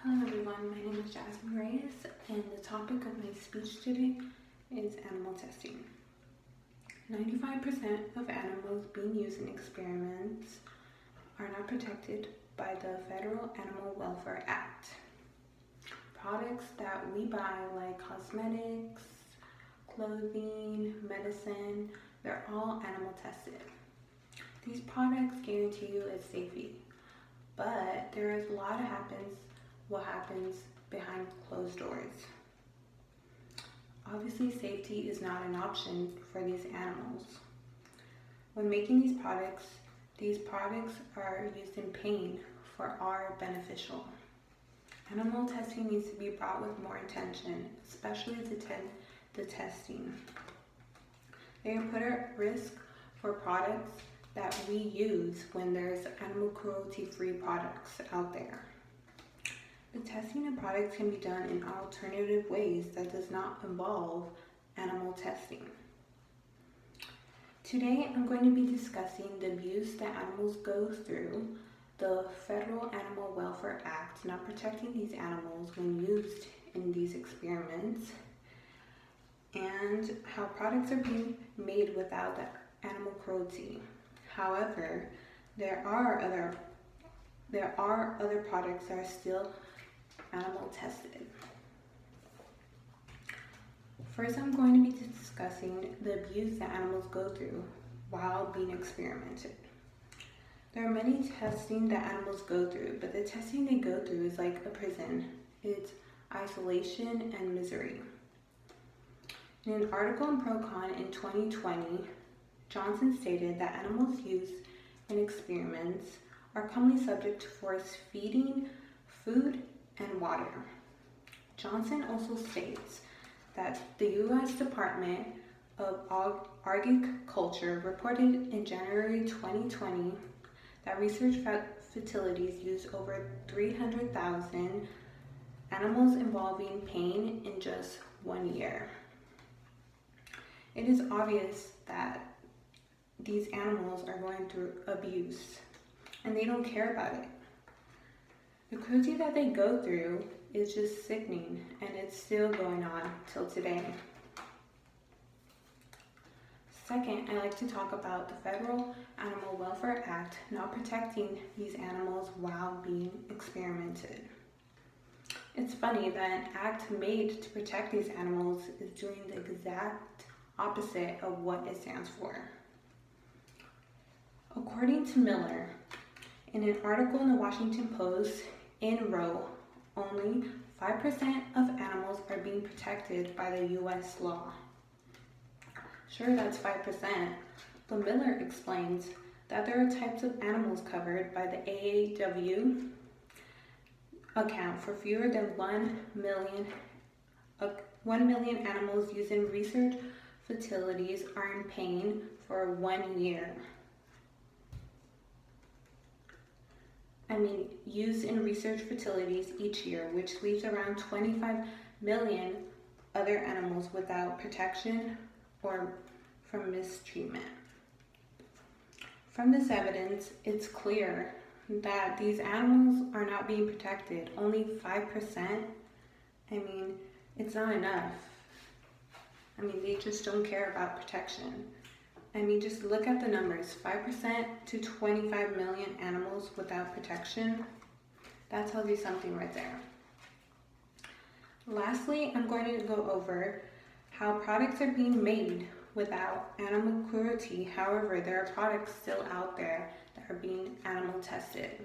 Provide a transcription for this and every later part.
Hello everyone, my name is Jasmine Reyes, and the topic of my speech today is animal testing. 95% of animals being used in experiments are not protected by the Federal Animal Welfare Act. Products that we buy, like cosmetics, clothing, medicine, they're all animal tested. These products guarantee you its safety, but there is a lot of what happens behind closed doors. Obviously, safety is not an option for these animals. When making these products are used in pain for our beneficial. Animal testing needs to be brought with more attention, especially the testing. They are put at risk for products that we use when there's animal cruelty-free products out there. The testing of products can be done in alternative ways that does not involve animal testing. Today, I'm going to be discussing the abuse that animals go through, the Federal Animal Welfare Act not protecting these animals when used in these experiments, and how products are being made without the animal cruelty. However, there are other products that are still animal tested. First, I'm going to be discussing the abuse that animals go through while being experimented. There are many testing that animals go through, but the testing they go through is like a prison. It's isolation and misery. In an article in ProCon in 2020, Johnson stated that animals used in experiments are commonly subject to force feeding, food, and water. Johnson also states that the U.S. Department of Agriculture reported in January 2020 that research facilities used over 300,000 animals involving pain in just 1 year. It is obvious that these animals are going through abuse, and they don't care about it. The cruelty that they go through is just sickening, and it's still going on till today. Second, I like to talk about the Federal Animal Welfare Act not protecting these animals while being experimented. It's funny that an act made to protect these animals is doing the exact opposite of what it stands for. According to Miller, in an article in the Washington Post, in Roe, only 5% of animals are being protected by the U.S. law. Sure, that's 5%, but Miller explains that there are types of animals covered by the AAW account for fewer than 1 million animals used in research facilities are in pain for 1 year. Used in research facilities each year, which leaves around 25 million other animals without protection or from mistreatment. From this evidence, it's clear that these animals are not being protected. Only 5%, it's not enough. They just don't care about protection. Just look at the numbers, 5% to 25 million animals without protection. That tells you something right there. Lastly, I'm going to go over how products are being made without animal cruelty. However, there are products still out there that are being animal tested.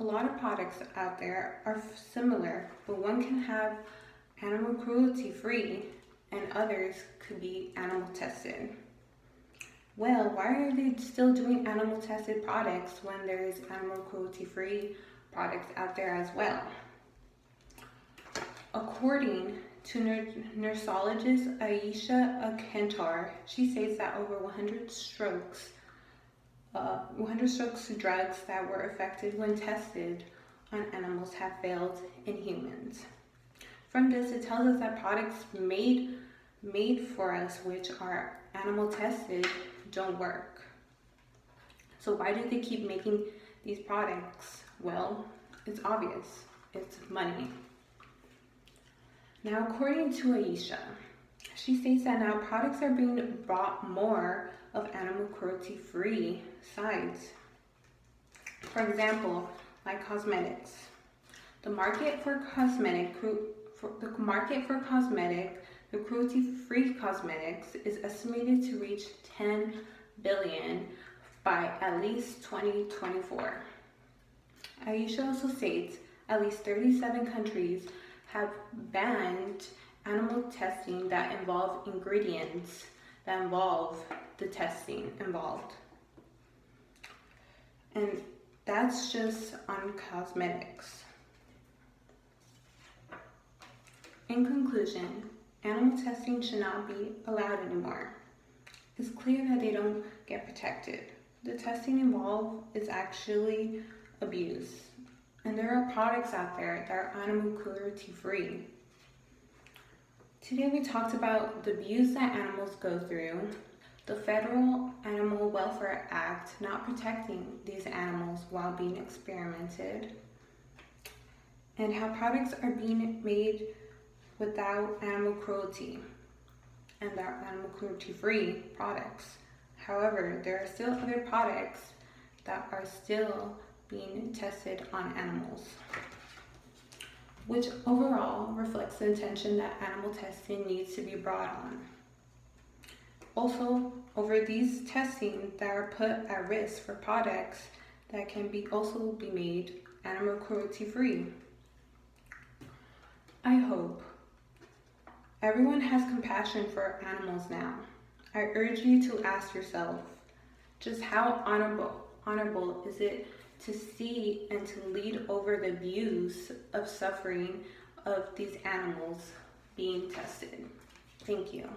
A lot of products out there are similar, but one can have animal cruelty free and others could be animal tested. Well, why are they still doing animal tested products when there's animal cruelty free products out there as well? According to nursologist Aisha Kantar, she states that over 100 strokes drugs that were effective when tested on animals have failed in humans. From this, it tells us that products made for us, which are animal tested, don't work. So why do they keep making these products? Well, it's obvious. it's money. Now, according to Aisha, she states that now products are being brought more of animal cruelty-free sides. For example, like cosmetics. The market for the cruelty-free cosmetics is estimated to reach 10 billion by at least 2024. Aisha also states at least 37 countries have banned animal testing that involve ingredients that involve the testing involved. And that's just on cosmetics. In conclusion, animal testing should not be allowed anymore. It's clear that they don't get protected. The testing involved is actually abuse. And there are products out there that are animal cruelty free. Today we talked about the abuse that animals go through, the Federal Animal Welfare Act not protecting these animals while being experimented, and how products are being made without animal cruelty and they're animal cruelty free products. However, there are still other products that are still being tested on animals, which overall reflects the intention that animal testing needs to be brought on. Also, over these testing that are put at risk for products that can also be made animal cruelty free. I hope everyone has compassion for animals now. I urge you to ask yourself, just how honorable is it to see and to lead over the abuse of suffering of these animals being tested? Thank you.